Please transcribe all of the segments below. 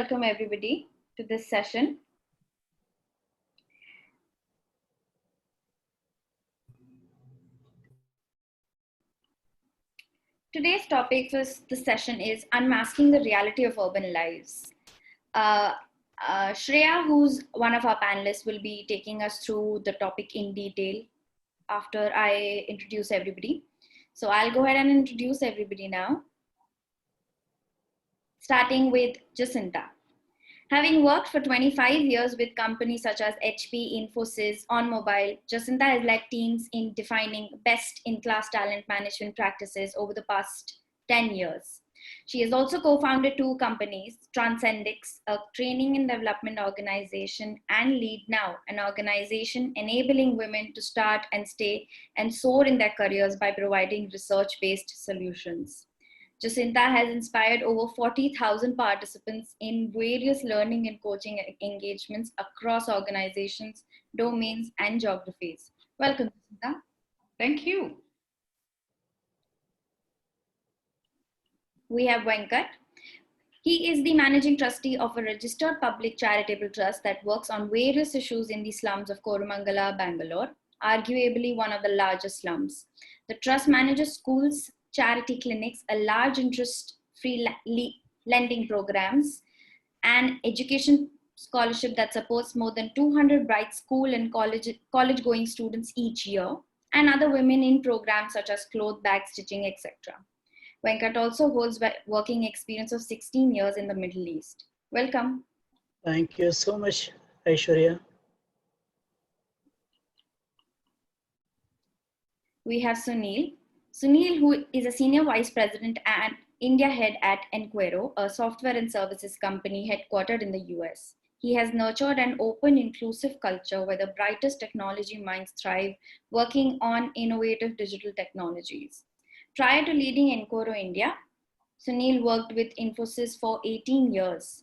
Welcome everybody to this session. Today's topic for the session is Unmasking the Reality of Urban Lives. Shreya, who's one of our panelists, will be taking us through the topic in detail after I introduce everybody. So I'll go ahead and introduce everybody now, starting with Jacinta. Having worked for 25 years with companies such as HP, Infosys, OnMobile, Jacinta has led teams in defining best-in-class talent management practices over the past 10 years. She has also co-founded two companies, Transcendix, a training and development organization, and Lead Now, an organization enabling women to start and stay and soar in their careers by providing research-based solutions. Jacinta has inspired over 40,000 participants in various learning and coaching engagements across organizations, domains, and geographies. Welcome, Jacinta. Thank you. We have Venkat. He is the managing trustee of a registered public charitable trust that works on various issues in the slums of Koramangala, Bangalore, arguably one of the largest slums. The trust manages schools, charity clinics, a large interest-free lending programs, and education scholarship that supports more than 200 bright school and college-going students each year, and other women in programs such as cloth bag stitching, etc. Venkat also holds working experience of 16 years in the Middle East. Welcome. Thank you so much, Aishwarya. We have Sunil. Sunil, who is a senior vice president and India head at Enquero, a software and services company headquartered in the US. He has nurtured an open, inclusive culture where the brightest technology minds thrive, working on innovative digital technologies. Prior to leading Enquero India, Sunil worked with Infosys for 18 years,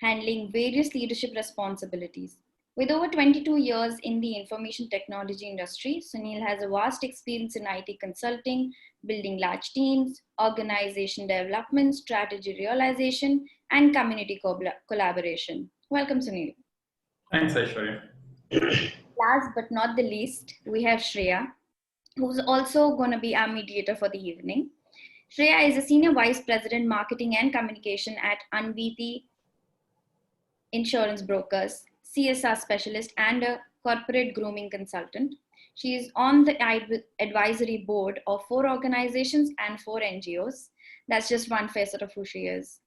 handling various leadership responsibilities. With over 22 years in the information technology industry, Sunil has a vast experience in IT consulting, building large teams, organization development, strategy realization, and community collaboration. Welcome, Sunil. Thanks, Aishwarya. Last but not the least, we have Shreya, who's also going to be our mediator for the evening. Shreya is a senior vice president, marketing and communication at Anviti Insurance Brokers, CSR specialist, and a corporate grooming consultant. She is on the advisory board of 4 organizations and 4 NGOs. That's just one facet of who she is.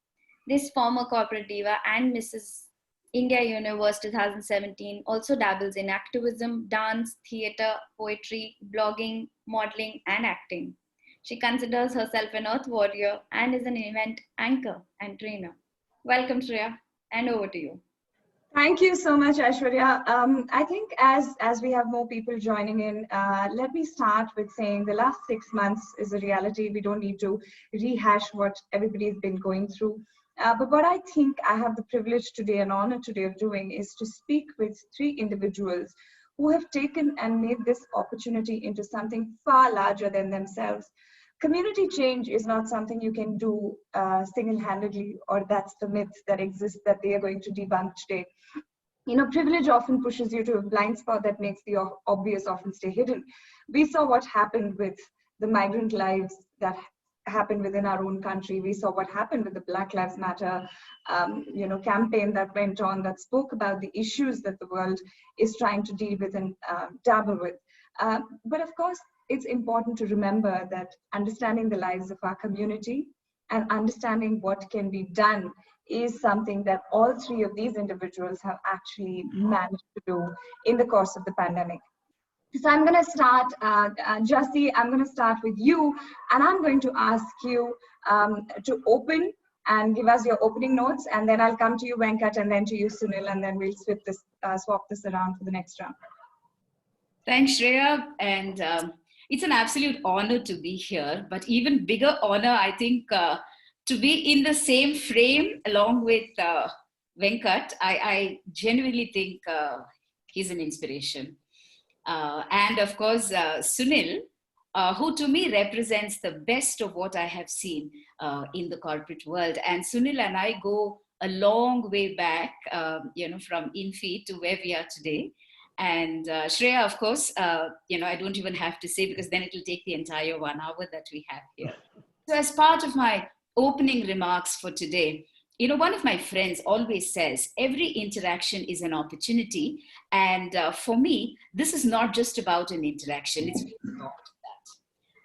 This former corporate diva and Mrs. India Universe 2017 also dabbles in activism, dance, theater, poetry, blogging, modeling, and acting. She considers herself an earth warrior and is an event anchor and trainer. Welcome, Shreya, and over to you. Thank you so much, Aishwarya. I think as we have more people joining in, let me start with saying the last 6 months is a reality. We don't need to rehash what everybody's been going through. But what I think I have the privilege today and honor today of doing is to speak with 3 individuals who have taken and made this opportunity into something far larger than themselves. Community change is not something you can do single-handedly, or that's the myth that exists that they are going to debunk today. You know, privilege often pushes you to a blind spot that makes the obvious often stay hidden. We saw what happened with the migrant lives that happened within our own country. We saw what happened with the Black Lives Matter campaign that went on, that spoke about the issues that the world is trying to deal with and dabble with. But of course, it's important to remember that understanding the lives of our community and understanding what can be done is something that all 3 of these individuals have actually managed to do in the course of the pandemic. So I'm going to start, Jassi, I'm going to start with you, and I'm going to ask you to open and give us your opening notes, and then I'll come to you, Venkat, and then to you, Sunil, and then we'll swap this around for the next round. Thanks, Shreya, and it's an absolute honor to be here, but even bigger honor, I think, to be in the same frame along with Venkat. I genuinely think he's an inspiration. And of course, Sunil, who to me represents the best of what I have seen in the corporate world. And Sunil and I go a long way back, from infant to where we are today. And Shreya, of course, I don't even have to say, because then it will take the entire 1 hour that we have here. So as part of my opening remarks for today, one of my friends always says, every interaction is an opportunity. And for me, this is not just about an interaction, it's beyond that.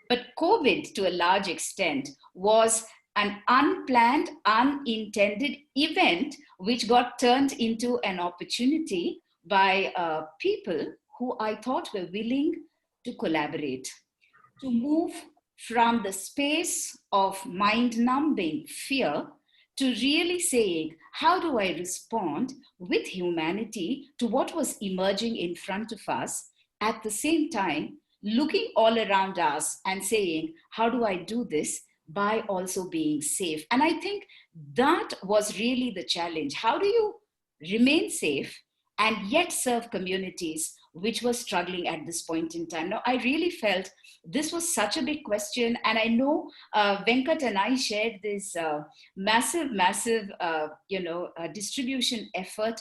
But COVID, to a large extent, was an unplanned, unintended event which got turned into an opportunity by people who I thought were willing to collaborate, to move from the space of mind-numbing fear to really saying, how do I respond with humanity to what was emerging in front of us, at the same time looking all around us and saying, how do I do this by also being safe? And I think that was really the challenge. How do you remain safe and yet serve communities which were struggling at this point in time? Now, I really felt this was such a big question. And I know Venkat and I shared this massive distribution effort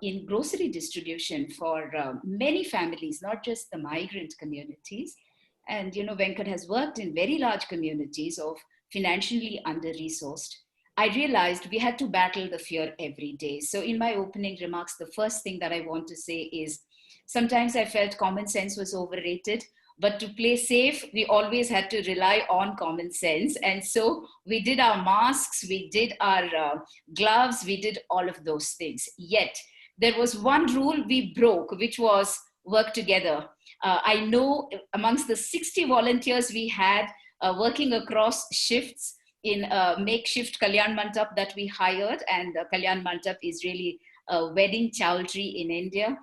in grocery distribution for many families, not just the migrant communities. And, Venkat has worked in very large communities of financially under-resourced. I realized we had to battle the fear every day. So in my opening remarks, the first thing that I want to say is, sometimes I felt common sense was overrated, but to play safe, we always had to rely on common sense. And so we did our masks, we did our gloves, we did all of those things. Yet there was one rule we broke, which was work together. I know amongst the 60 volunteers we had working across shifts in a makeshift Kalyan Mandap that we hired, and Kalyan Mandap is really a wedding chowdhury in India.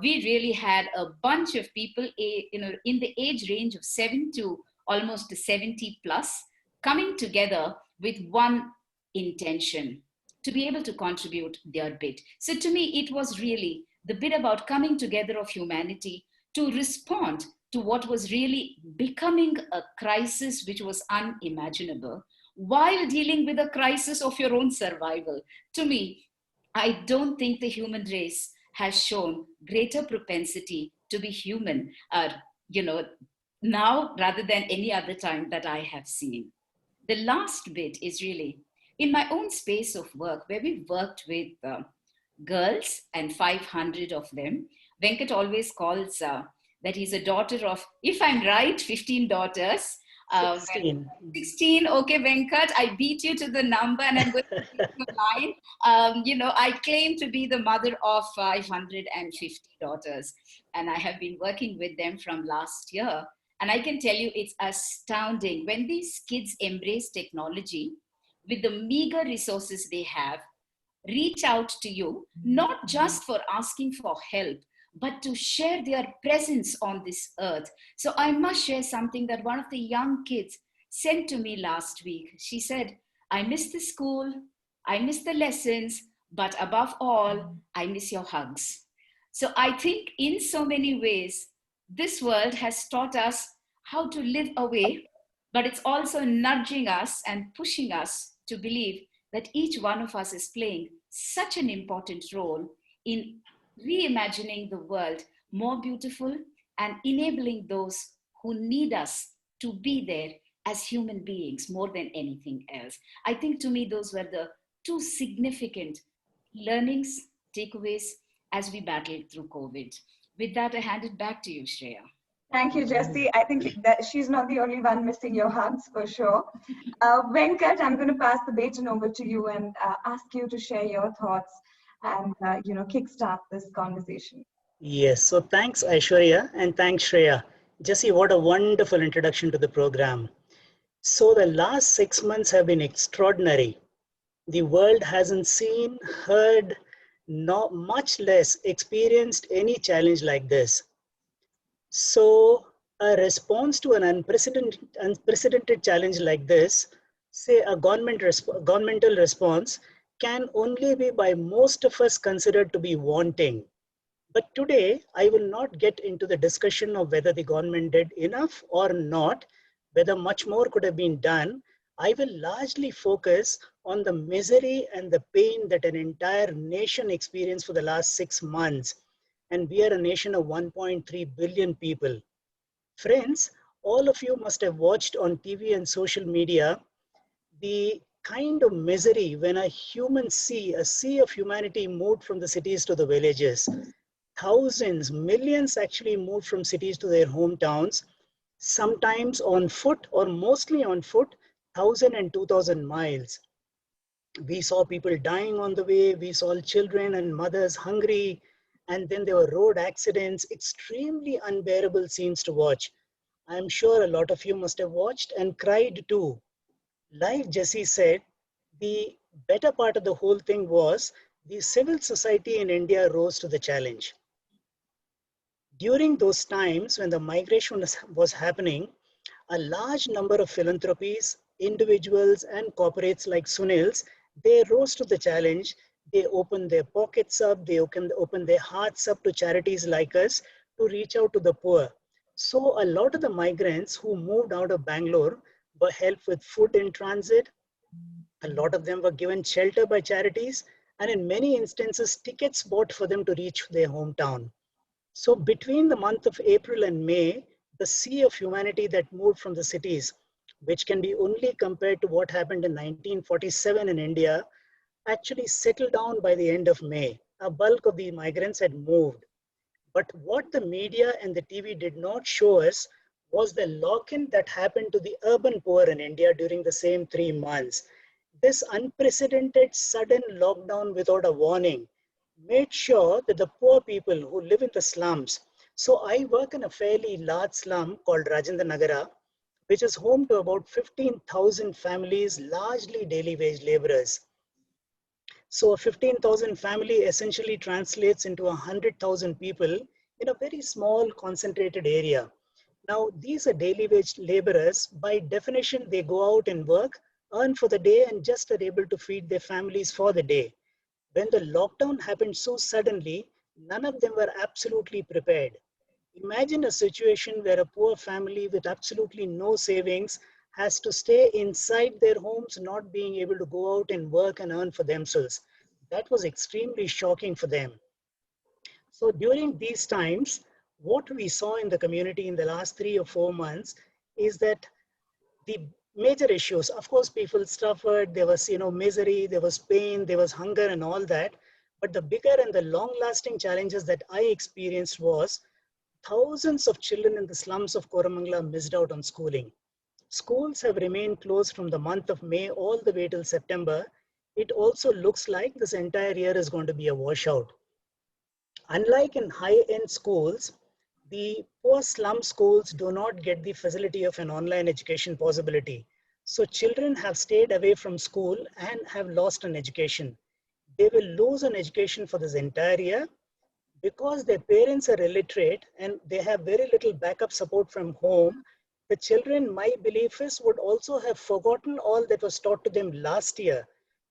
We really had a bunch of people, in the age range of 7 to almost 70 plus, coming together with one intention: to be able to contribute their bit. So to me, it was really the bit about coming together of humanity to respond to what was really becoming a crisis which was unimaginable, while dealing with a crisis of your own survival. To me, I don't think the human race has shown greater propensity to be human, now rather than any other time that I have seen. The last bit is really in my own space of work, where we worked with girls, and 500 of them. Venkat always calls that he's a daughter of, if I'm right, 15 daughters. 16. Okay, Venkat, I beat you to the number, and I'm going to beat the line. I claim to be the mother of 550 daughters, and I have been working with them from last year. And I can tell you, it's astounding when these kids embrace technology with the meager resources they have, reach out to you, not just for asking for help, but to share their presence on this earth. So I must share something that one of the young kids sent to me last week. She said, I miss the school, I miss the lessons, but above all, I miss your hugs. So I think in so many ways, this world has taught us how to live away, but it's also nudging us and pushing us to believe that each one of us is playing such an important role in reimagining the world more beautiful and enabling those who need us to be there as human beings more than anything else. I think to me, those were the two significant learnings, takeaways as we battled through COVID. With that, I hand it back to you, Shreya. Thank you, Jessie. I think that she's not the only one missing your hugs, for sure. Venkat, I'm going to pass the baton over to you and ask you to share your thoughts and kickstart this conversation. Yes, so thanks Aishwarya and thanks Shreya. Jessie, what a wonderful introduction to the program. So the last 6 months have been extraordinary. The world hasn't seen, heard, not much less experienced any challenge like this. So a response to an unprecedented challenge like this, say a governmental response, can only be by most of us considered to be wanting. But today, I will not get into the discussion of whether the government did enough or not, whether much more could have been done. I will largely focus on the misery and the pain that an entire nation experienced for the last 6 months. And we are a nation of 1.3 billion people. Friends, all of you must have watched on TV and social media the kind of misery when a sea of humanity moved from the cities to the villages. Thousands, millions actually moved from cities to their hometowns, sometimes on foot or mostly on foot, 1,000 and 2,000 miles. We saw people dying on the way, we saw children and mothers hungry, and then there were road accidents, extremely unbearable scenes to watch. I'm sure a lot of you must have watched and cried too. Like Jesse said, the better part of the whole thing was the civil society in India rose to the challenge. During those times when the migration was happening, a large number of philanthropies, individuals and corporates like Sunil's, they rose to the challenge. They opened their pockets up, they opened their hearts up to charities like us to reach out to the poor. So a lot of the migrants who moved out of Bangalore were helped with food in transit. A lot of them were given shelter by charities, and in many instances, tickets bought for them to reach their hometown. So between the month of April and May, the sea of humanity that moved from the cities, which can be only compared to what happened in 1947 in India, actually settled down by the end of May. A bulk of the migrants had moved. But what the media and the TV did not show us was the lock-in that happened to the urban poor in India during the same 3 months. This unprecedented sudden lockdown without a warning made sure that the poor people who live in the slums. So I work in a fairly large slum called Rajendra Nagara, which is home to about 15,000 families, largely daily wage laborers. So a 15,000 family essentially translates into 100,000 people in a very small concentrated area. Now, these are daily wage laborers. By definition, they go out and work, earn for the day, and just are able to feed their families for the day. When the lockdown happened so suddenly, none of them were absolutely prepared. Imagine a situation where a poor family with absolutely no savings has to stay inside their homes, not being able to go out and work and earn for themselves. That was extremely shocking for them. So during these times, what we saw in the community in the last 3 or 4 months is that the major issues, of course, people suffered, there was misery, there was pain, there was hunger and all that. But the bigger and the long lasting challenges that I experienced was thousands of children in the slums of Koramangala missed out on schooling. Schools have remained closed from the month of May all the way till September. It also looks like this entire year is going to be a washout. Unlike in high-end schools, the poor slum schools do not get the facility of an online education possibility. So children have stayed away from school and have lost an education. They will lose an education for this entire year because their parents are illiterate and they have very little backup support from home. The children, my belief is, would also have forgotten all that was taught to them last year.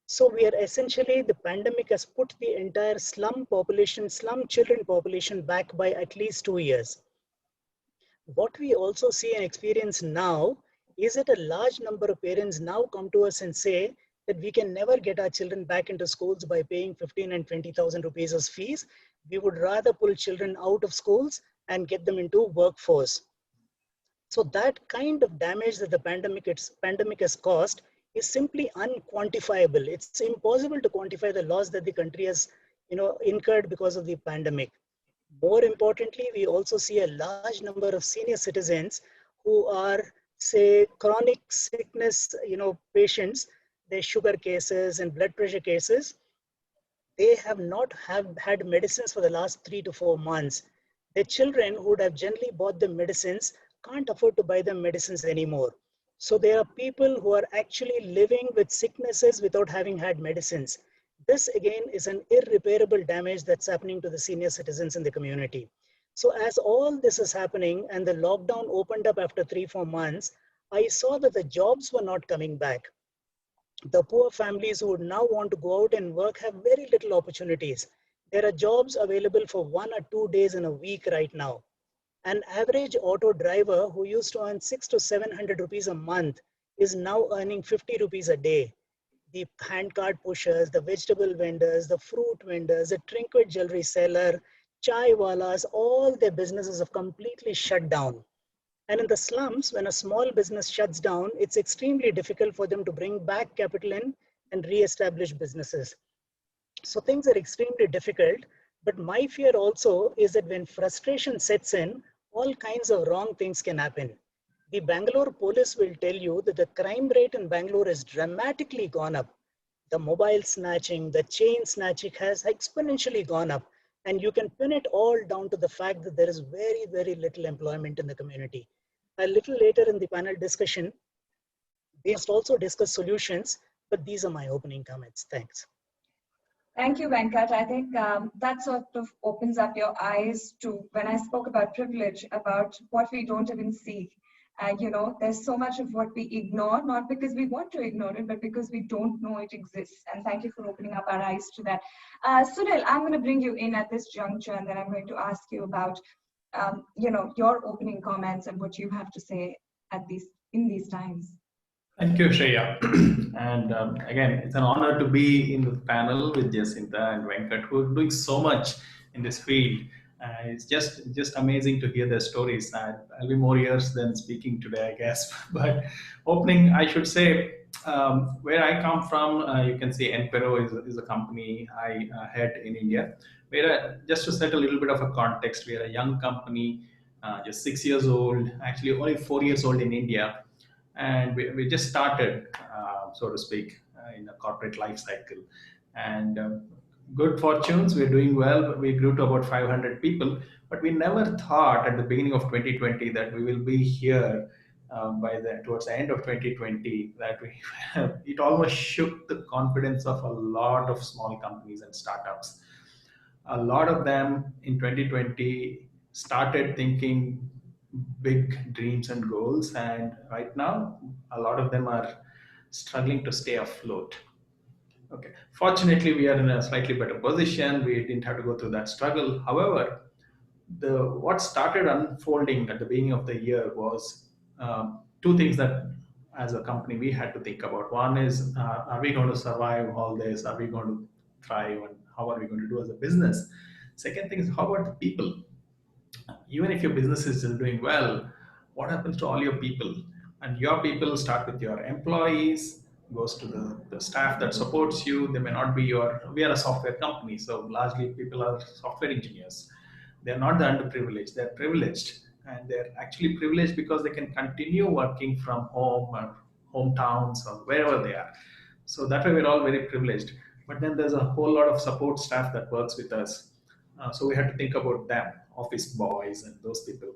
So we are essentially, the pandemic has put the entire slum population, slum children population back by at least 2 years. What we also see and experience now is that a large number of parents now come to us and say that we can never get our children back into schools by paying 15 and 20,000 rupees as fees. We would rather pull children out of schools and get them into workforce. So that kind of damage that the pandemic has caused is simply unquantifiable. It's impossible to quantify the loss that the country has, incurred because of the pandemic. More importantly, we also see a large number of senior citizens who are, say, chronic sickness, patients, their sugar cases and blood pressure cases. They have not had medicines for the last 3 to 4 months. Their children who would have generally bought them medicines can't afford to buy them medicines anymore. So there are people who are actually living with sicknesses without having had medicines. This again is an irreparable damage that's happening to the senior citizens in the community. So as all this is happening and the lockdown opened up after 3 or 4 months, I saw that the jobs were not coming back. The poor families who would now want to go out and work have very little opportunities. There are jobs available for 1 or 2 days in a week right now. An average auto driver who used to earn 600 to 700 rupees a month is now earning 50 rupees a day. the handcart pushers, the vegetable vendors, the fruit vendors, the trinket jewelry seller, chai walas, all their businesses have completely shut down. And in the slums, when a small business shuts down, it's extremely difficult for them to bring back capital in and re-establish businesses. So things are extremely difficult. But my fear also is that when frustration sets in, all kinds of wrong things can happen. The Bangalore police will tell you that the crime rate in Bangalore has dramatically gone up. The mobile snatching, the chain snatching has exponentially gone up. And you can pin it all down to the fact that there is very, very little employment in the community. A little later in the panel discussion, we must also discuss solutions, but these are my opening comments. Thanks. Thank you, Venkat. I think that sort of opens up your eyes to when I spoke about privilege, about what we don't even see. There's so much of what we ignore, not because we want to ignore it, but because we don't know it exists. And thank you for opening up our eyes to that. Sunil, I'm going to bring you in at this juncture, and then I'm going to ask you about, your opening comments and what you have to say in these times. Thank you, Shreya. And again, it's an honor to be in the panel with Jacinta and Venkat, who are doing so much in this field. It's just amazing to hear their stories. I'll be more years than speaking today, I guess. But opening, I should say, where I come from, you can see Enpero is a company I head in India. Just to set a little bit of a context, we are a young company, just 6 years old, actually only 4 years old in India, and we just started, so to speak, in a corporate life cycle. And good fortunes, we're doing well. We grew to about 500 people, but we never thought at the beginning of 2020 that we will be here towards the end of 2020, that it almost shook the confidence of a lot of small companies and startups. A lot of them in 2020 started thinking big dreams and goals, and right now a lot of them are struggling to stay afloat. Okay, fortunately we are in a slightly better position. We didn't have to go through that struggle. However, the what started unfolding at the beginning of the year was two things that as a company we had to think about. One is, are we going to survive all this? Are we going to thrive? And how are we going to do as a business? Second thing is, how about the people? Even if your business is still doing well, what happens to all your people? And your people start with your employees, goes to the staff that supports you. They may not be we are a software company, so largely people are software engineers. They're not the underprivileged, they're privileged. And they're actually privileged because they can continue working from home or hometowns or wherever they are. So that way we're all very privileged. But then there's a whole lot of support staff that works with us. So we had to think about them, office boys and those people.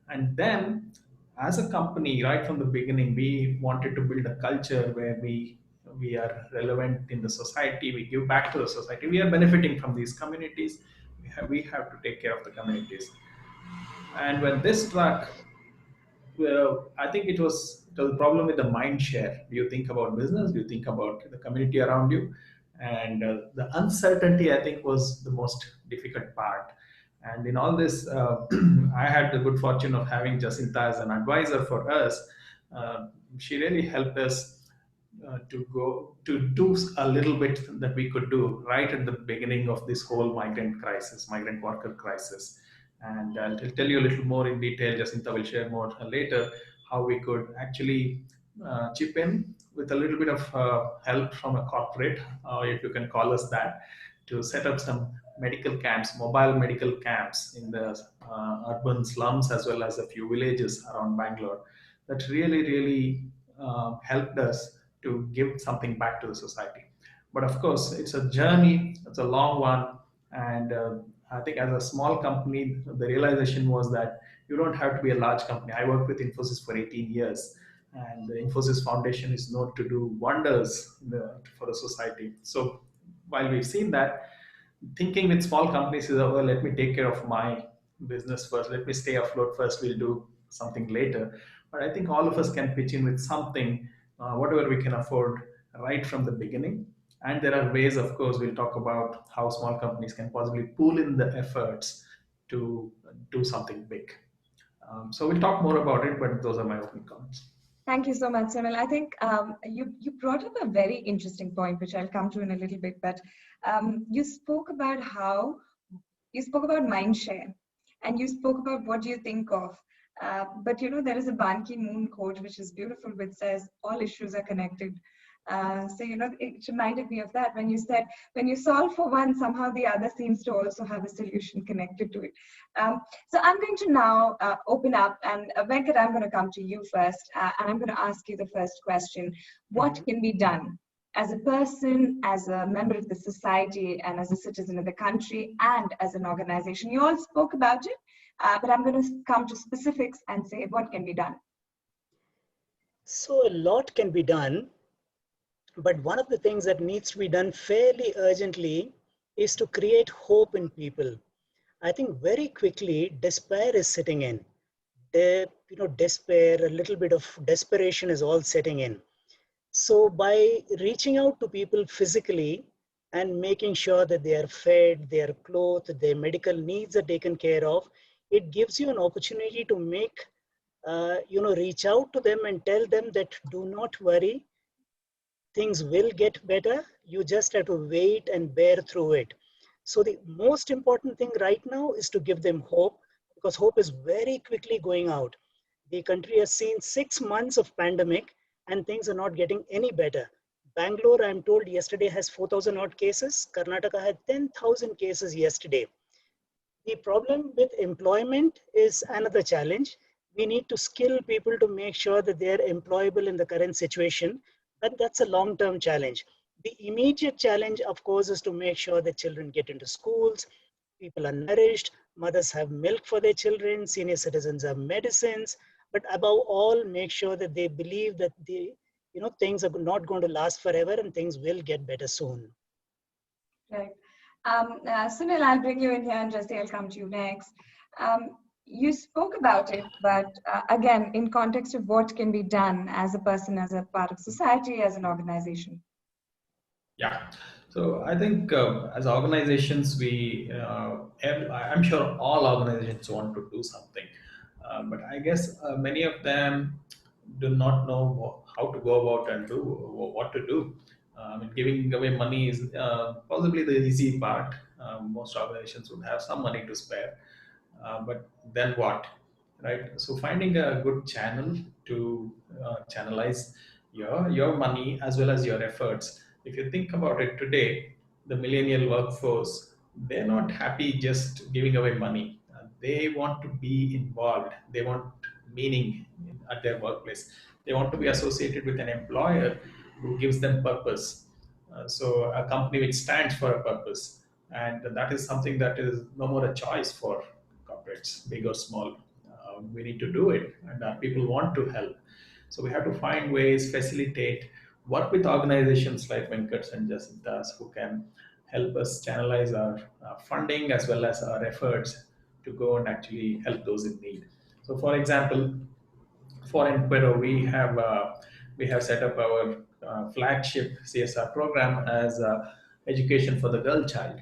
And then as a company, right from the beginning, we wanted to build a culture where we are relevant in the society, we give back to the society, we are benefiting from these communities, we have to take care of the communities. And when this struck, well, I think it was a problem with the mind share. Do you think about business? Do you think about the community around you? And the uncertainty, I think, was the most difficult part. And in all this, I had the good fortune of having Jacinta as an advisor for us. She really helped us to go to do a little bit that we could do right at the beginning of this whole migrant worker crisis. And I'll tell you a little more in detail. Jacinta will share more later how we could actually chip in with a little bit of help from a corporate, if you can call us that, to set up some medical camps, mobile medical camps in the urban slums as well as a few villages around Bangalore. That really, really helped us to give something back to the society. But of course, it's a journey, it's a long one. And I think as a small company, the realization was that you don't have to be a large company. I worked with Infosys for 18 years, and the Infosys Foundation is known to do wonders for the society. So while we've seen that, thinking with small companies is, oh, well, let me take care of my business first, let me stay afloat first, we'll do something later. But I think all of us can pitch in with something, whatever we can afford right from the beginning. And there are ways, of course, we'll talk about how small companies can possibly pool in the efforts to do something big. So we'll talk more about it, but those are my opening comments. Thank you so much, Sunil. I think you brought up a very interesting point, which I'll come to in a little bit. But you spoke about mind share, and you spoke about what you think of. But you know, there is a Ban Ki-moon quote which is beautiful, which says all issues are connected. So you know, it reminded me of that when you said when you solve for one, somehow the other seems to also have a solution connected to it. So I'm going to now open up, and Venkat, I'm going to come to you first, and I'm going to ask you the first question: what can be done as a person, as a member of the society, and as a citizen of the country, and as an organization? You all spoke about it, but I'm going to come to specifics and say what can be done. So a lot can be done, but one of the things that needs to be done fairly urgently is to create hope in people. I think very quickly despair is setting in. Despair, a little bit of desperation is all setting in. So by reaching out to people physically and making sure that they are fed, they are clothed, their medical needs are taken care of, it gives you an opportunity to make, reach out to them and tell them that do not worry, things will get better. You just have to wait and bear through it. So the most important thing right now is to give them hope, because hope is very quickly going out. The country has seen 6 months of pandemic and things are not getting any better. Bangalore, I'm told yesterday, has 4,000 odd cases. Karnataka had 10,000 cases yesterday. The problem with employment is another challenge. We need to skill people to make sure that they are employable in the current situation, but that's a long-term challenge. The immediate challenge, of course, is to make sure that children get into schools, people are nourished, mothers have milk for their children, senior citizens have medicines, but above all, make sure that they believe that things are not going to last forever and things will get better soon. Right. Sunil, I'll bring you in here, and Jesse, I'll come to you next. You spoke about it, but again, in context of what can be done as a person, as a part of society, as an organization. Yeah. So I think as organizations, I'm sure all organizations want to do something, but I guess many of them do not know how to go about and do what to do. Giving away money is possibly the easy part. Most organizations would have some money to spare, but then what, right? So finding a good channel to channelize your money as well as your efforts. If you think about it today, the millennial workforce, they're not happy just giving away money. They want to be involved. They want meaning at their workplace. They want to be associated with an employer who gives them purpose. So a company which stands for a purpose, and that is something that is no more a choice for corporates, big or small. We need to do it, and people want to help. So we have to find ways, facilitate, work with organizations like Venkat's and Jacinta's who can help us channelize our funding as well as our efforts to go and actually help those in need. So, for example, for Enquero, we have set up our flagship CSR program as Education for the Girl Child,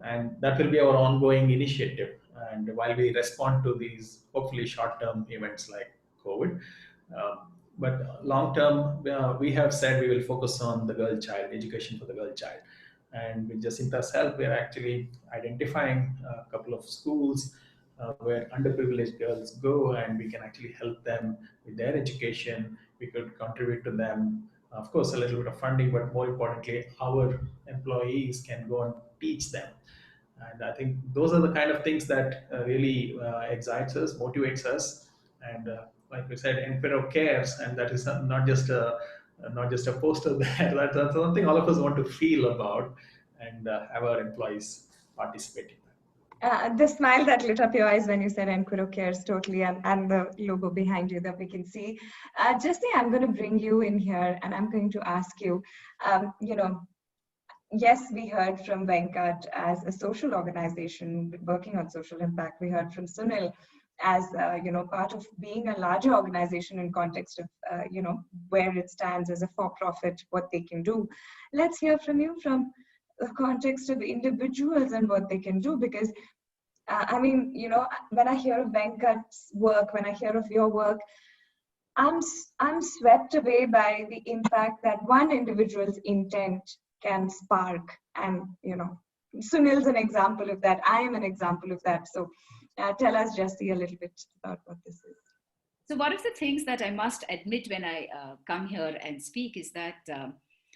and that will be our ongoing initiative. And while we respond to these hopefully short-term events like COVID, but long-term, we have said we will focus on the girl child, education for the girl child. And with Jacinta's help, we are actually identifying a couple of schools where underprivileged girls go, and we can actually help them with their education. We could contribute to them, of course, a little bit of funding, but more importantly, our employees can go and teach them. And I think those are the kind of things that really excites us, motivates us, and like we said, Enquero cares, and that is not just a poster there. That's something all of us want to feel about, and have our employees participate in that. The smile that lit up your eyes when you said Enquero cares totally, and the logo behind you that we can see. Jesse, I'm going to bring you in here, and I'm going to ask you, yes, we heard from Venkat as a social organization working on social impact. We heard from Sunil as part of being a larger organization in context of where it stands as a for-profit, what they can do. Let's hear from you from the context of individuals and what they can do, because when I hear of Venkat's work, when I hear of your work, I'm swept away by the impact that one individual's intent can spark. And, Sunil's an example of that. I am an example of that. So tell us, Jesse, a little bit about what this is. So one of the things that I must admit when I come here and speak is that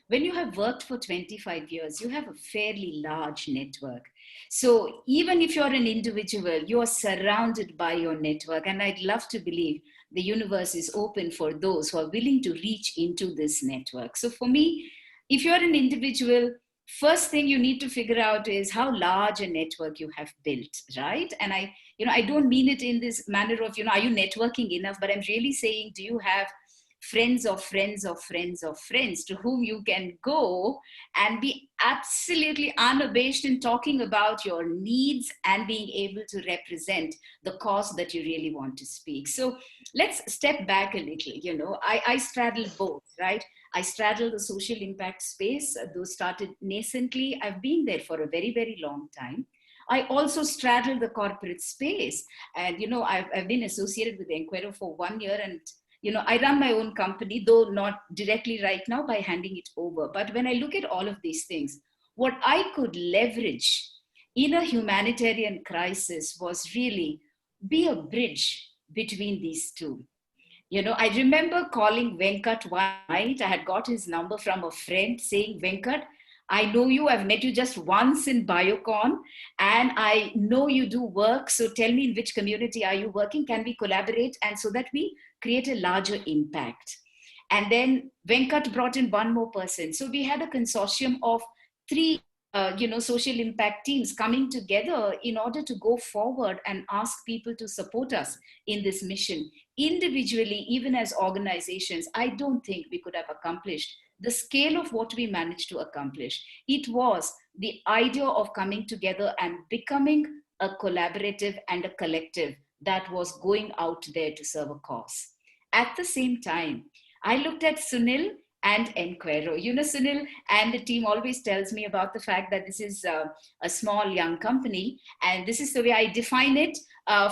when you have worked for 25 years, you have a fairly large network. So even if you're an individual, you are surrounded by your network. And I'd love to believe the universe is open for those who are willing to reach into this network. So for me, if you're an individual, first thing you need to figure out is how large a network you have built, right? And I don't mean it in this manner of, are you networking enough? But I'm really saying, do you have friends of friends of friends of friends to whom you can go and be absolutely unabashed in talking about your needs and being able to represent the cause that you really want to speak? So let's step back a little. I straddle both, right? I straddle the social impact space. Those started nascently. I've been there for a very, very long time. I also straddle the corporate space. And, I've been associated with Enquero for 1 year. And, I run my own company, though not directly right now by handing it over. But when I look at all of these things, what I could leverage in a humanitarian crisis was really be a bridge between these two. I remember calling Venkat one night. I had got his number from a friend saying, Venkat, I know you, I've met you just once in Biocon, and I know you do work. So tell me, in which community are you working? Can we collaborate? And so that we create a larger impact. And then Venkat brought in one more person. So we had a consortium of 3 social impact teams coming together in order to go forward and ask people to support us in this mission. Individually, even as organizations, I don't think we could have accomplished the scale of what we managed to accomplish. It was the idea of coming together and becoming a collaborative and a collective that was going out there to serve a cause. At the same time, I looked at Sunil and Enquero. Sunil and the team always tells me about the fact that this is a small young company, and this is the way I define it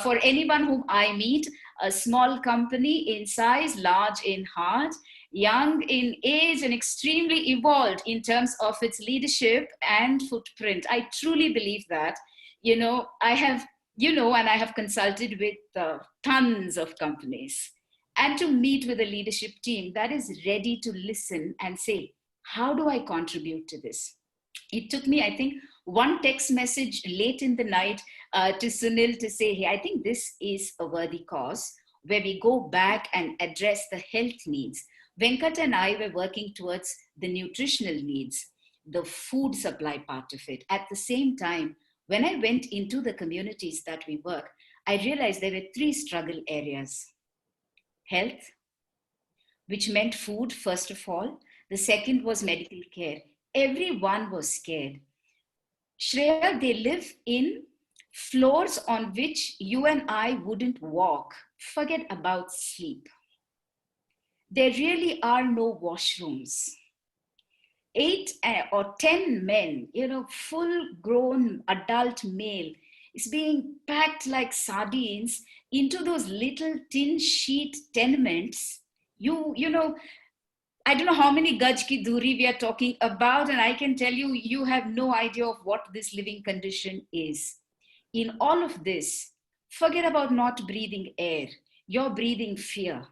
for anyone whom I meet: a small company in size, large in heart, young in age, and extremely evolved in terms of its leadership and footprint. I truly believe that. I have, and I have consulted with tons of companies. And to meet with a leadership team that is ready to listen and say, how do I contribute to this? It took me, I think, one text message late in the night to Sunil to say, hey, I think this is a worthy cause where we go back and address the health needs. Venkat and I were working towards the nutritional needs, the food supply part of it. At the same time, when I went into the communities that we work, I realized there were 3 struggle areas. Health, which meant food, first of all. The second was medical care. Everyone was scared. Shreya, they live in floors on which you and I wouldn't walk. Forget about sleep. There really are no washrooms. 8 or 10 men, full grown adult male, is being packed like sardines into those little tin sheet tenements. I don't know how many gaj ki duri we are talking about, and I can tell you, you have no idea of what this living condition is. In all of this, forget about not breathing air. You're breathing fear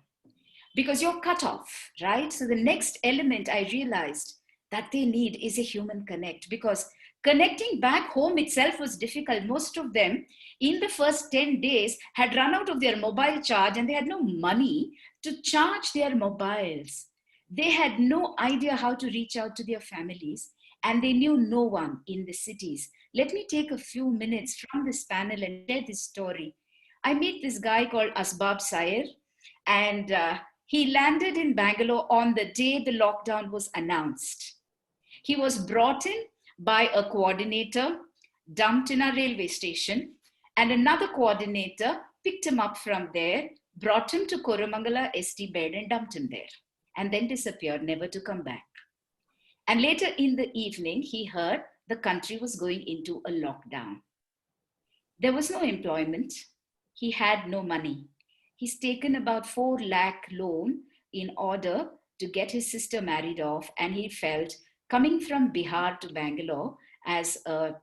because you're cut off, right? So the next element I realized that they need is a human connect, because connecting back home itself was difficult. Most of them in the first 10 days had run out of their mobile charge and they had no money to charge their mobiles. They had no idea how to reach out to their families, and they knew no one in the cities. Let me take a few minutes from this panel and share this story. I met this guy called Asbab Sayer, and he landed in Bangalore on the day the lockdown was announced. He was brought in by a coordinator, dumped in a railway station, and another coordinator picked him up from there, brought him to Koramangala ST bed and dumped him there, and then disappeared, never to come back. And later in the evening, he heard the country was going into a lockdown. There was no employment. He had no money. he's taken about 4 lakh loan in order to get his sister married off, and he felt coming from Bihar to Bangalore as a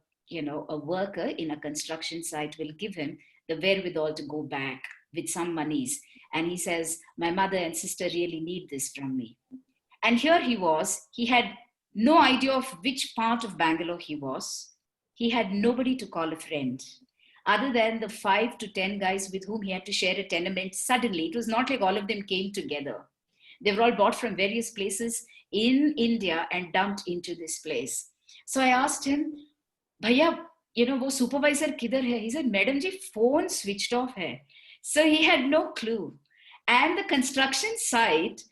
worker in a construction site will give him the wherewithal to go back with some monies. And he says, my mother and sister really need this from me. And here he was, he had no idea of which part of Bangalore he was. He had nobody to call a friend other than the 5 to 10 guys with whom he had to share a tenement. Suddenly, it was not like all of them came together. They were all bought from various places in India and dumped into this place. So I asked him, Bhaiya, wo supervisor kidhar hai? He said, Madam ji, phone switched off hai. So he had no clue. And the construction site,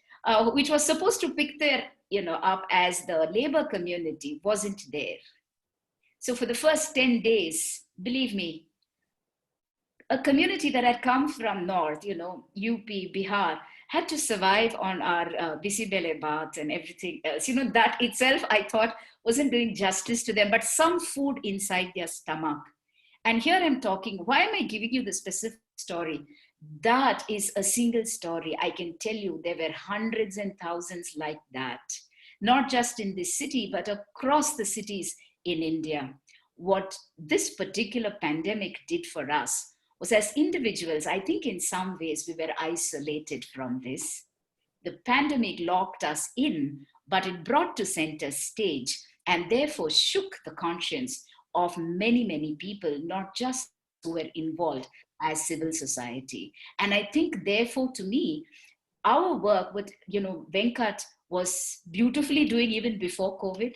which was supposed to pick their, up as the labor community, wasn't there. So for the first 10 days, believe me, a community that had come from north, UP, Bihar, had to survive on our bisi bele baat and everything else. That itself, I thought, wasn't doing justice to them, but some food inside their stomach. And here I'm talking, why am I giving you the specific story? That is a single story. I can tell you there were hundreds and thousands like that, not just in this city, but across the cities in India. What this particular pandemic did for us was, as individuals, I think in some ways we were isolated from this. The pandemic locked us in, but it brought to center stage and therefore shook the conscience of many, many people, not just who were involved as civil society. And I think, therefore, to me, our work with, Venkat was beautifully doing even before COVID,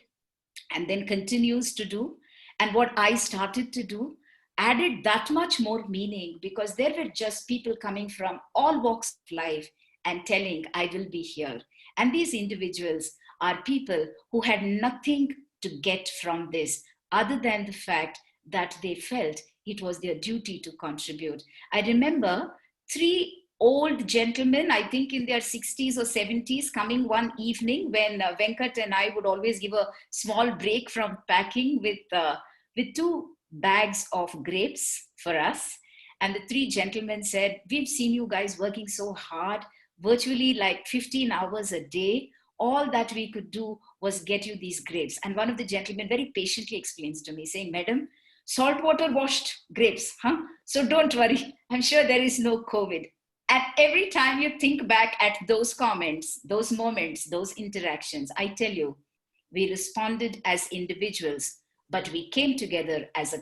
and then continues to do. And what I started to do added that much more meaning, because there were just people coming from all walks of life and telling, I will be here. And these individuals are people who had nothing to get from this other than the fact that they felt it was their duty to contribute. I remember 3 old gentlemen, I think in their 60s or 70s, coming one evening when Venkat and I would always give a small break from packing with 2 bags of grapes for us. And the 3 gentlemen said, we've seen you guys working so hard, virtually like 15 hours a day. All that we could do was get you these grapes. And one of the gentlemen very patiently explains to me, saying, Madam, saltwater washed grapes, huh? So don't worry, I'm sure there is no COVID. And every time you think back at those comments, those moments, those interactions, I tell you, we responded as individuals, but we came together as a,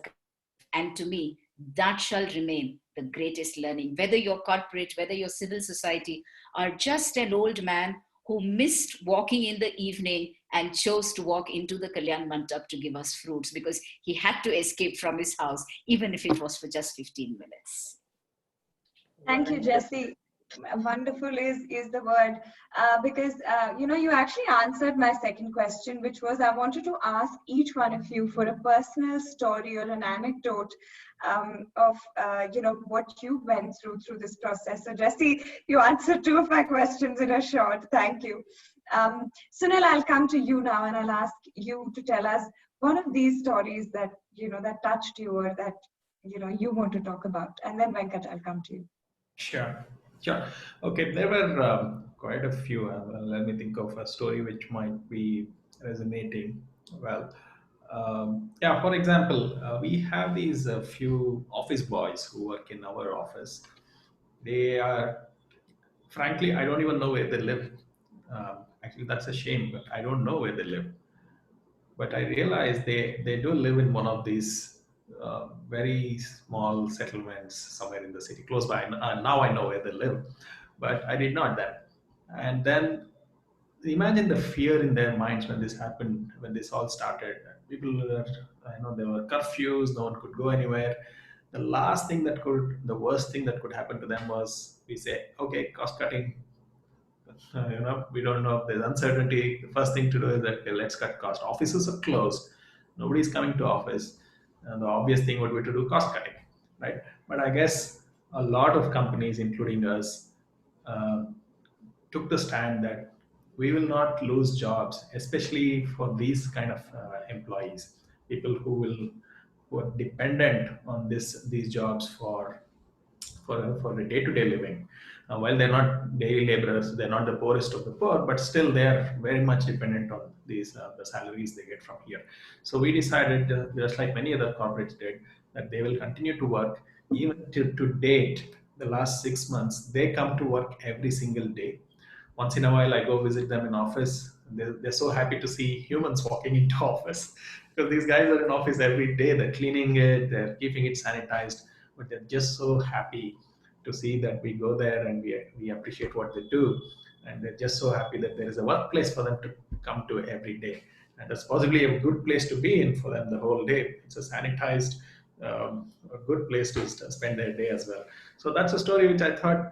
and to me, that shall remain the greatest learning. Whether you're corporate, whether you're civil society, or just an old man who missed walking in the evening and chose to walk into the Kalyan Mandap to give us fruits because he had to escape from his house, even if it was for just 15 minutes. Thank you, Jessie. Wonderful is the word, because you actually answered my second question, which was, I wanted to ask each one of you for a personal story or an anecdote of what you went through this process. So Jessie, you answered 2 of my questions in a short. Thank you. Sunil, I'll come to you now, and I'll ask you to tell us one of these stories that that touched you, or that you want to talk about, and then Venkat, I'll come to you. Sure. Okay, there were quite a few. Let me think of a story which might be resonating well. For example, we have these few office boys who work in our office. They are, frankly, I don't even know where they live. Actually, that's a shame, but I don't know where they live. But I realize they do live in one of these very small settlements somewhere in the city close by. Now I know where they live, but I did not then. And then imagine the fear in their minds when this happened, when this all started. People were, there were curfews, no one could go anywhere. The worst thing that could happen to them was, we say, okay, cost cutting. We don't know if there's uncertainty. The first thing to do is that, okay, let's cut cost. Offices are closed. Nobody's coming to office. And the obvious thing would be to do cost cutting, right? But I guess a lot of companies, including us, took the stand that we will not lose jobs, especially for these kind of employees, people who are dependent on these jobs for for a day-to-day living. While they're not daily laborers, they're not the poorest of the poor, but still they're very much dependent on these the salaries they get from here. So we decided, just like many other corporates did, that they will continue to work. Even to date, the last 6 months, they come to work every single day. Once in a while, I go visit them in office. They're so happy to see humans walking into office, because these guys are in office every day. They're cleaning it, they're keeping it sanitized, but they're just so happy to see that we go there and we appreciate what they do. And they're just so happy that there is a workplace for them to come to every day. And that's possibly a good place to be in for them the whole day. It's a sanitized, a good place to spend their day as well. So that's a story which I thought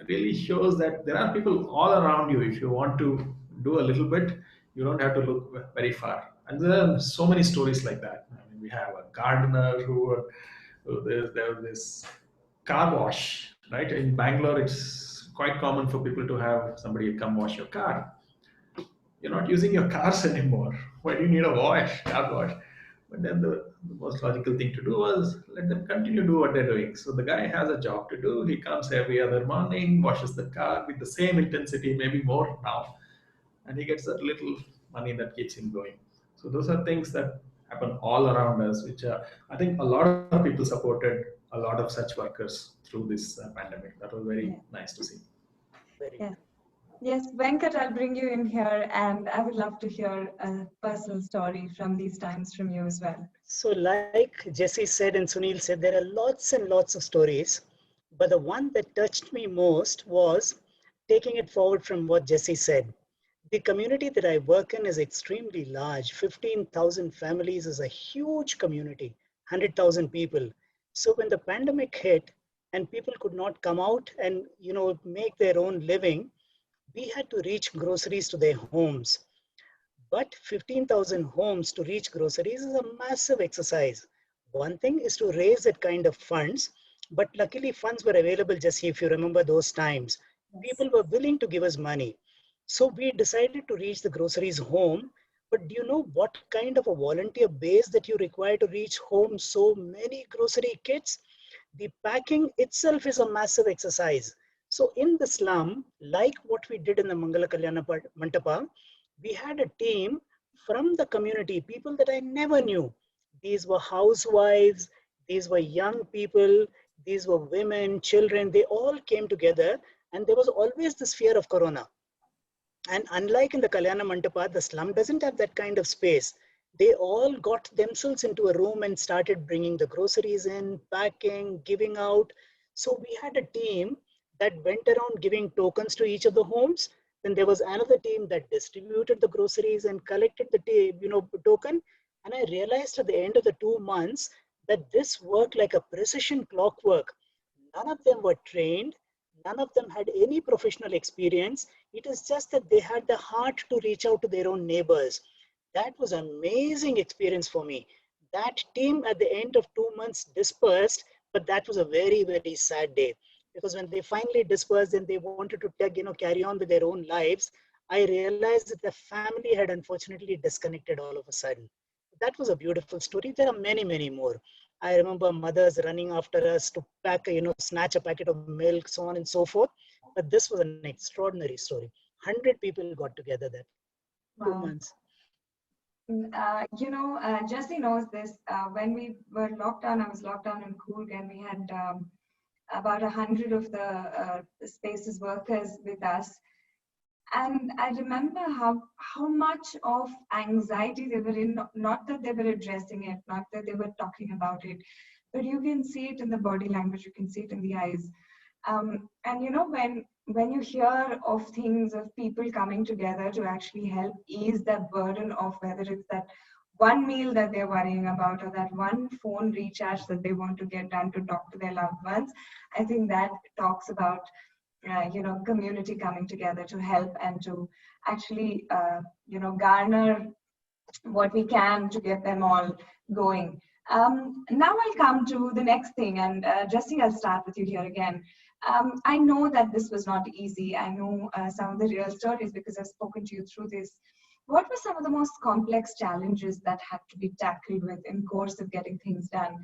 really shows that there are people all around you. If you want to do a little bit, you don't have to look very far. And there are so many stories like that. I mean, we have a gardener there was this car wash, right? In Bangalore, it's quite common for people to have somebody come wash your car. You're not using your cars anymore. Why do you need a car wash? But then the most logical thing to do was let them continue to do what they're doing. So the guy has a job to do. He comes every other morning, washes the car with the same intensity, maybe more now, and he gets that little money that keeps him going. So those are things that happen all around us, which I think a lot of people supported a lot of such workers through this pandemic. That was very nice to see. Yeah. Yes, Venkat, I'll bring you in here, and I would love to hear a personal story from these times from you as well. So like Jesse said and Sunil said, there are lots and lots of stories, but the one that touched me most was taking it forward from what Jesse said. The community that I work in is extremely large. 15,000 families is a huge community, 100,000 people. So when the pandemic hit and people could not come out and make their own living, we had to reach groceries to their homes. But 15,000 homes to reach groceries is a massive exercise. One thing is to raise that kind of funds, but luckily funds were available, Jesse, if you remember those times. People were willing to give us money. So we decided to reach the groceries home. But do you know what kind of a volunteer base that you require to reach home so many grocery kits? The packing itself is a massive exercise. So in the slum, like what we did in the Mangala Kalyana Mantapa, we had a team from the community, people that I never knew. These were housewives, these were young people, these were women, children, they all came together, and there was always this fear of corona. And unlike in the Kalyana Mantapa, the slum doesn't have that kind of space. They all got themselves into a room and started bringing the groceries in, packing, giving out. So we had a team that went around giving tokens to each of the homes. Then there was another team that distributed the groceries and collected the token. And I realized at the end of the 2 months that this worked like a precision clockwork. None of them were trained. None of them had any professional experience. It is just that they had the heart to reach out to their own neighbors. That was an amazing experience for me. That team at the end of 2 months dispersed, but that was a very, very sad day. Because when they finally dispersed and they wanted to carry on with their own lives, I realized that the family had unfortunately disconnected all of a sudden. That was a beautiful story. There are many, many more. I remember mothers running after us to pack, snatch a packet of milk, so on and so forth. But this was an extraordinary story. 100 people got together that 2 months. Jesse knows this. When we were locked down, I was locked down in Coorg, and we had about 100 of the spaces workers with us. And I remember how much of anxiety they were in, not that they were addressing it, not that they were talking about it, but you can see it in the body language, you can see it in the eyes. And when you hear of things, of people coming together to actually help ease that burden of whether it's that one meal that they're worrying about or that one phone recharge that they want to get done to talk to their loved ones, I think that talks about community coming together to help and to actually, garner what we can to get them all going. Now I'll come to the next thing, and Jesse, I'll start with you here again. I know that this was not easy. I know some of the real stories because I've spoken to you through this. what were some of the most complex challenges that had to be tackled within course of getting things done?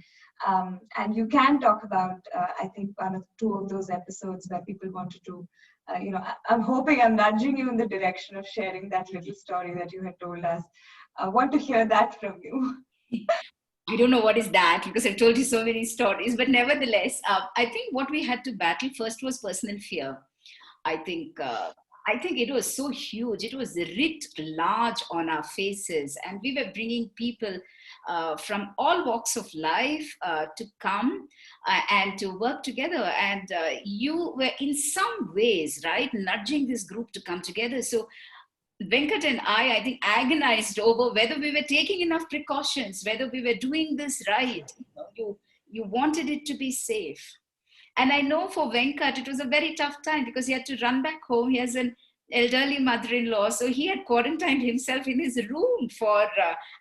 And you can talk about, I think, one or two of those episodes where people wanted to, I'm hoping I'm nudging you in the direction of sharing that little story that you had told us. I want to hear that from you. I don't know what is that because I've told you so many stories, but nevertheless, I think what we had to battle first was personal fear. I think it was so huge. It was writ large on our faces, and we were bringing people from all walks of life to come and to work together. And you were in some ways, right, nudging this group to come together. So Venkat and I think, agonized over whether we were taking enough precautions, whether we were doing this right. You wanted it to be safe. And I know for Venkat, it was a very tough time because he had to run back home. He has an elderly mother-in-law. So he had quarantined himself in his room for,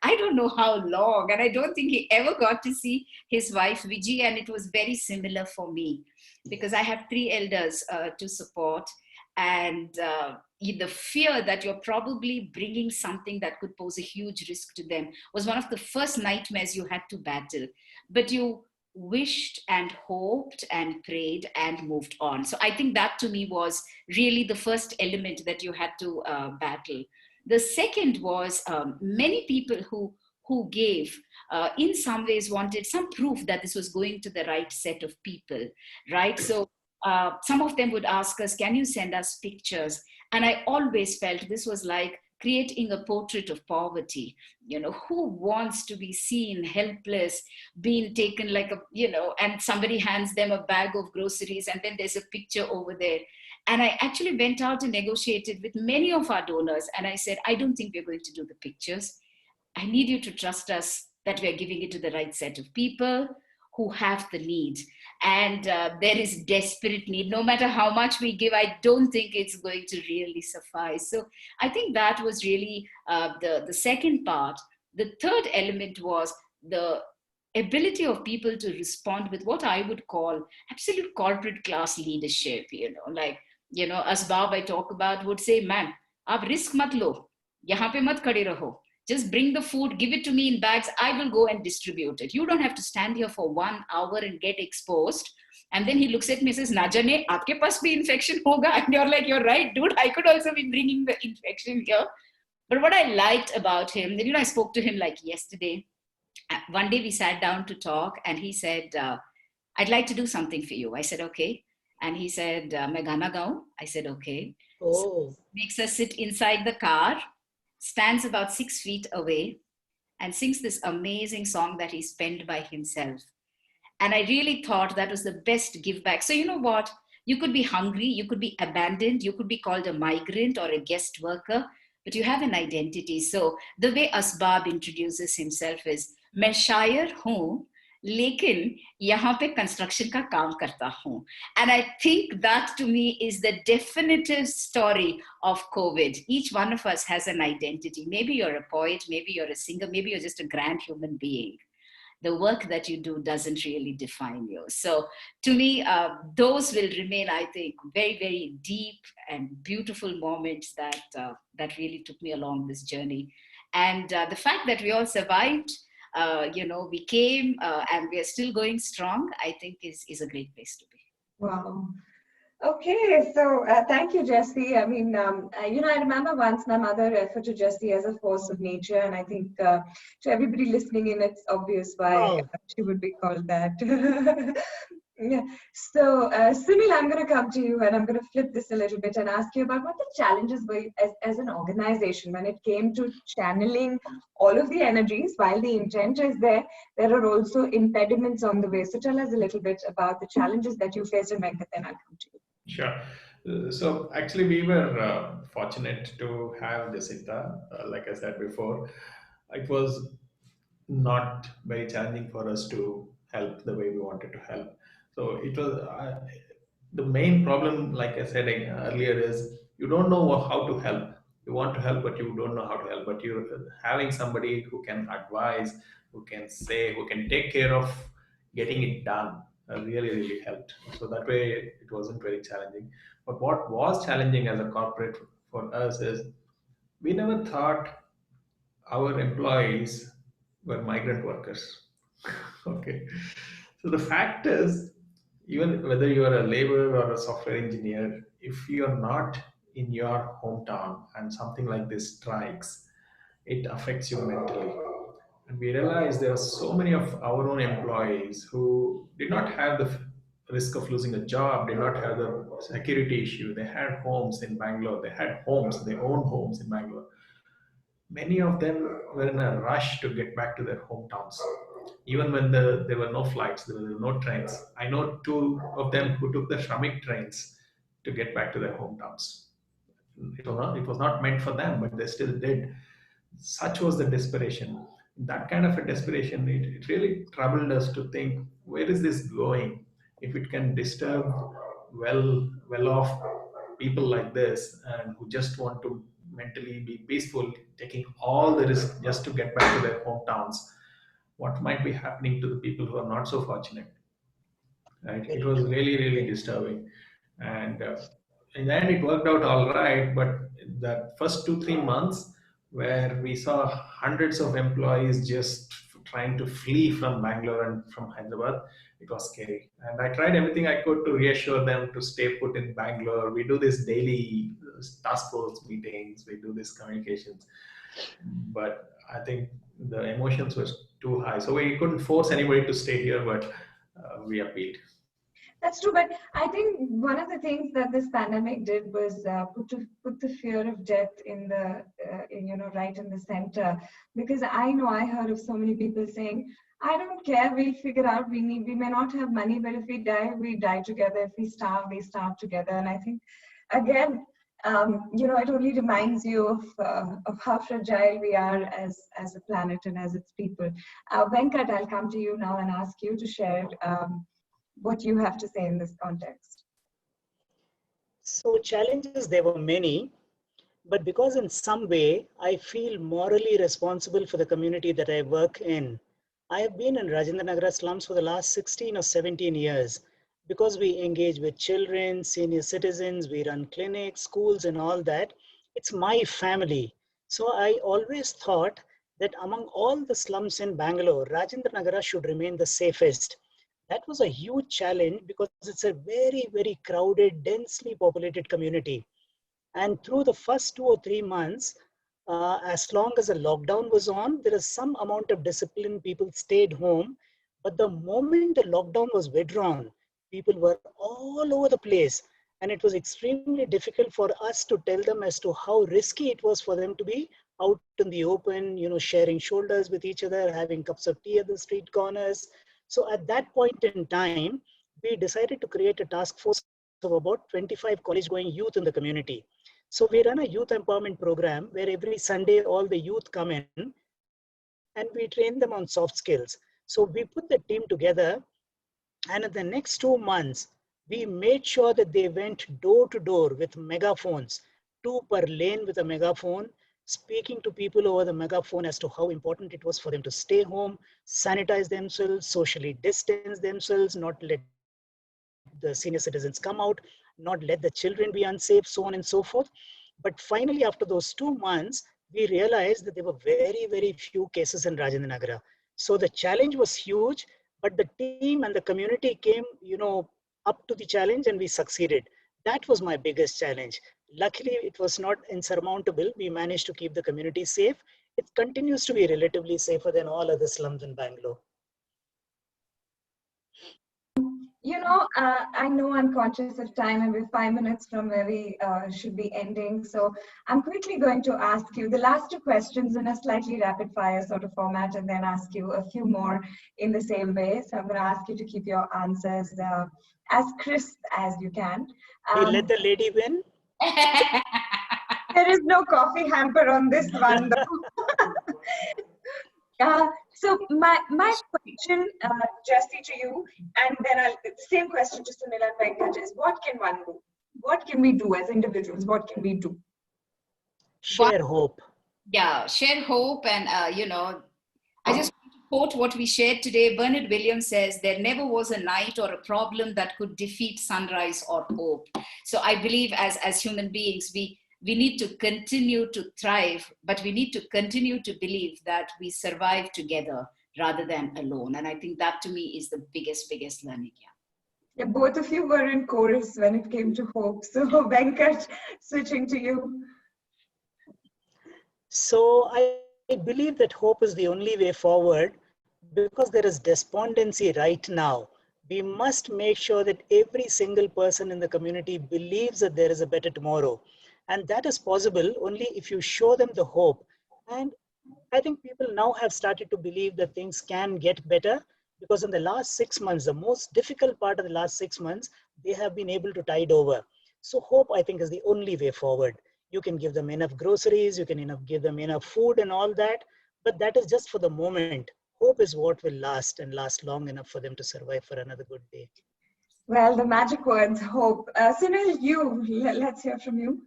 I don't know how long. And I don't think he ever got to see his wife, Viji. And it was very similar for me because I have 3 elders to support. And the fear that you're probably bringing something that could pose a huge risk to them was one of the first nightmares you had to battle. But you wished and hoped and prayed and moved on. So I think that to me was really the first element that you had to battle. The second was many people who gave, in some ways wanted some proof that this was going to the right set of people, right? So some of them would ask us, can you send us pictures? And I always felt this was like creating a portrait of poverty. Who wants to be seen helpless, being taken like and somebody hands them a bag of groceries and then there's a picture over there. And I actually went out and negotiated with many of our donors. And I said, I don't think we're going to do the pictures. I need you to trust us that we're giving it to the right set of people who have the need. And there is desperate need. No matter how much we give, I don't think it's going to really suffice. So I think that was really the second part. The third element was the ability of people to respond with what I would call absolute corporate class leadership. Asbab I talk about would say, ma'am, aap risk mat lo, yahan pe mat khade raho. Just bring the food, give it to me in bags. I will go and distribute it. You don't have to stand here for 1 hour and get exposed. And then he looks at me and says, na jane, aapke paas bhi infection hoga. And you're like, you're right, dude. I could also be bringing the infection here. But what I liked about him, I spoke to him like yesterday. One day we sat down to talk and he said, I'd like to do something for you. I said, okay. And he said, main gana gaun? I said, okay. Oh. So makes us sit inside the car, stands about 6 feet away and sings this amazing song that he's penned by himself. And I really thought that was the best give back. So you know what? You could be hungry, you could be abandoned, you could be called a migrant or a guest worker, but you have an identity. So the way Asbab introduces himself is, मैं शायर हूँ, लेकिन यहाँ पे construction का काम करता हूँ. And I think that to me is the definitive story of COVID. Each one of us has an identity. Maybe you're a poet, maybe you're a singer, maybe you're just a grand human being. The work that you do doesn't really define you. So to me, those will remain, I think, very, very deep and beautiful moments that really took me along this journey. And the fact that we all survived, we came and we are still going strong, I think is a great place to be. Wow. Okay, so thank you, Jessie. I mean, I remember once my mother referred to Jessie as a force of nature, and I think to everybody listening in, it's obvious why she would be called that. Yeah. So, Sunil, I'm going to come to you and I'm going to flip this a little bit and ask you about what the challenges were as an organization when it came to channeling all of the energies. While the intent is there, there are also impediments on the way. So tell us a little bit about the challenges that you faced in Venkat, and I'll come to you. Sure. So actually we were fortunate to have Jacinta, like I said before. It was not very challenging for us to help the way we wanted to help. So it was the main problem, like I said earlier, is you don't know how to help. You want to help, but you don't know how to help. But you're having somebody who can advise, who can say, who can take care of getting it done, really, really helped. So that way, it wasn't very challenging. But what was challenging as a corporate for us is we never thought our employees were migrant workers. Okay. So the fact is, even whether you are a laborer or a software engineer, if you are not in your hometown and something like this strikes, it affects you mentally. And we realized there are so many of our own employees who did not have the risk of losing a job, did not have the security issue. They had homes in Bangalore, they had homes, they owned homes in Bangalore. Many of them were in a rush to get back to their hometowns. Even when there were no flights, there were no trains. I know two of them who took the Shramik trains to get back to their hometowns. It was not meant for them, but they still did. Such was the desperation. That kind of a desperation, it really troubled us to think, where is this going? If it can disturb well off people like this and who just want to mentally be peaceful, taking all the risk just to get back to their hometowns, what might be happening to the people who are not so fortunate? Right? It Very was true. really, really disturbing. And in the end, it worked out all right. But that first 2, 3 months, where we saw hundreds of employees just trying to flee from Bangalore and from Hyderabad, it was scary. And I tried everything I could to reassure them to stay put in Bangalore. We do this daily task force meetings, we do this communications. But I think the emotions were too high. So we couldn't force anybody to stay here, but we appealed. That's true, but I think one of the things that this pandemic did was put the fear of death in right in the center. Because I know I heard of so many people saying, "I don't care. We'll figure out. We may not have money, but if we die together. If we starve together." And I think, again, it only reminds you of how fragile we are as a planet and as its people. Venkat, I'll come to you now and ask you to share. What you have to say in this context. So challenges, there were many, but because in some way I feel morally responsible for the community that I work in. I have been in Rajendra Nagar slums for the last 16 or 17 years because we engage with children, senior citizens, we run clinics, schools and all that. It's my family. So I always thought that among all the slums in Bangalore, Rajendra Nagar should remain the safest. That was a huge challenge because it's a very, very crowded, densely populated community. And through the first 2 or 3 months, as long as the lockdown was on, there is some amount of discipline. People stayed home. But the moment the lockdown was withdrawn, people were all over the place. And it was extremely difficult for us to tell them as to how risky it was for them to be out in the open, sharing shoulders with each other, having cups of tea at the street corners. So at that point in time, we decided to create a task force of about 25 college-going youth in the community. So we run a youth empowerment program where every Sunday all the youth come in and we train them on soft skills. So we put the team together, and in the next 2 months, we made sure that they went door to door with megaphones, two per lane with a megaphone, speaking to people over the megaphone as to how important it was for them to stay home, sanitize themselves, socially distance themselves, not let the senior citizens come out, not let the children be unsafe, so on and so forth. But finally, after those 2 months, we realized that there were very, very few cases in Rajendra Nagara. So the challenge was huge, but the team and the community came, up to the challenge and we succeeded. That was my biggest challenge. Luckily, it was not insurmountable. We managed to keep the community safe. It continues to be relatively safer than all other slums in Bangalore. I know I'm conscious of time and we're 5 minutes from where we should be ending. So I'm quickly going to ask you the last two questions in a slightly rapid fire sort of format and then ask you a few more in the same way. So I'm going to ask you to keep your answers as crisp as you can. We let the lady win. There is no coffee hamper on this one though. So my question, Jesse, to you, and then same question to Sunil and Venkat is, what can one do? What can we do as individuals? What can we do? Share hope. Yeah, share hope. And, I just want to quote what we shared today. Bernard Williams says, there never was a night or a problem that could defeat sunrise or hope. So I believe as human beings, we we need to continue to thrive, but we need to continue to believe that we survive together rather than alone. And I think that to me is the biggest learning. Yeah, both of you were in chorus when it came to hope. So Venkat, switching to you. So I believe that hope is the only way forward because there is despondency right now. We must make sure that every single person in the community believes that there is a better tomorrow. And that is possible only if you show them the hope. And I think people now have started to believe that things can get better because in the last 6 months, the most difficult part of the last 6 months, they have been able to tide over. So hope, I think, is the only way forward. You can give them enough groceries, you can give them enough food and all that, but that is just for the moment. Hope is what will last and last long enough for them to survive for another good day. Well, the magic words, hope. Sunil, let's hear from you.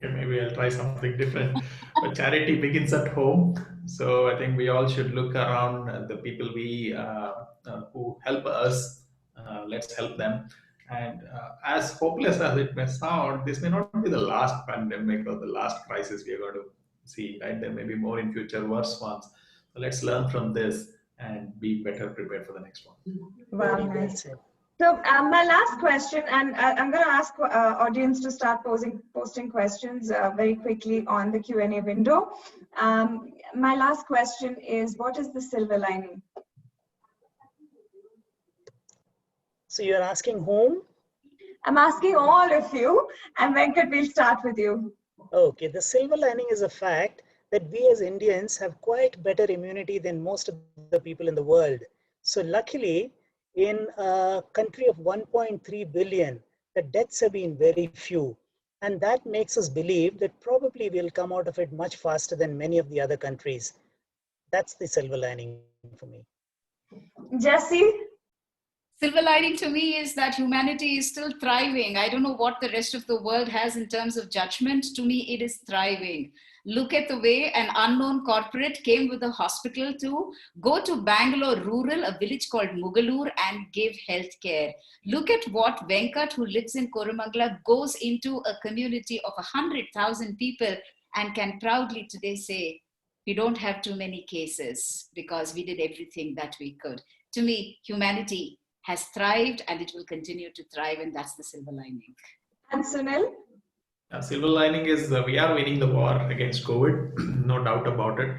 Okay, maybe I'll try something different. But charity begins at home. So I think we all should look around the people who help us. Let's help them. And as hopeless as it may sound, this may not be the last pandemic or the last crisis we are going to see. Right? There may be more in future, worse ones. So let's learn from this and be better prepared for the next one. Wow, nice. So my last question, and I'm going to ask audience to start posting questions very quickly on the Q&A window. My last question is, what is the silver lining? So you're asking whom? I'm asking all of you, and Venkat, we'll start with you. Okay, the silver lining is a fact that we as Indians have quite better immunity than most of the people in the world. So luckily, in a country of 1.3 billion, the deaths have been very few. And that makes us believe that probably we'll come out of it much faster than many of the other countries. That's the silver lining for me. Jesse? Silver lining to me is that humanity is still thriving. I don't know what the rest of the world has in terms of judgment. To me, it is thriving. Look at the way an unknown corporate came with a hospital to go to Bangalore rural, a village called Mugalur, and give healthcare. Look at what Venkat, who lives in Koramangala, goes into a community of 100,000 people and can proudly today say, we don't have too many cases because we did everything that we could. To me, humanity has thrived and it will continue to thrive, and that's the silver lining. And Sunil? Silver lining is we are winning the war against COVID, no doubt about it.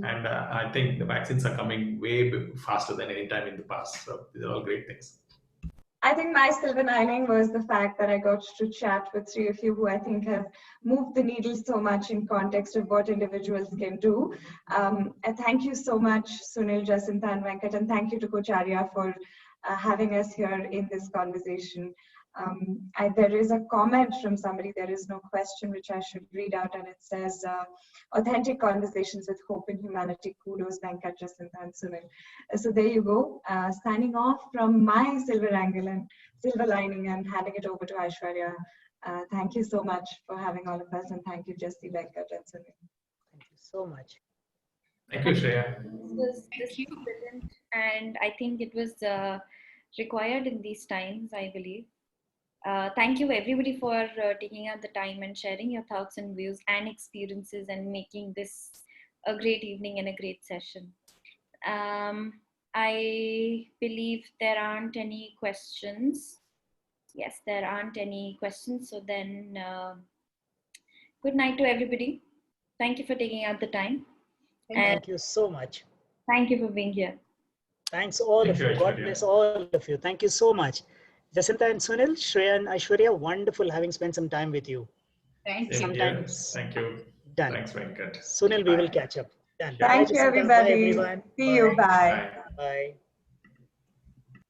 And I think the vaccines are coming way faster than any time in the past. So these are all great things. I think my silver lining was the fact that I got to chat with three of you who I think have moved the needle so much in context of what individuals can do. And thank you so much, Sunil, Jacinta, and Venkat, and thank you to Kocharya for having us here in this conversation. There is a comment from somebody, there is no question, which I should read out, and it says, authentic conversations with hope and humanity. Kudos, Venkat, Jacinta, and Sunil. So there you go. Signing off from my silver angle and silver lining and handing it over to Aishwarya. Thank you so much for having all of us, and thank you, Jesse, Venkat, and Sunil. Thank you so much. Thank you, Shreya. This was brilliant, and I think it was required in these times, I believe. Thank you everybody for taking out the time and sharing your thoughts and views and experiences and making this a great evening and a great session. I believe there aren't any questions. Yes, there aren't any questions. So then, good night to everybody. Thank you for taking out the time. Thank you so much. Thank you for being here. Thanks all of you. God bless all of you. Thank you so much. Jacinta and Sunil, Shreya and Aishwarya, wonderful having spent some time with you. Thank you. Sometimes Thank you. Done. Thanks, Venkat. Sunil, we will catch up. Done. Thank you, everybody. Bye, everyone. See you. Bye. Bye.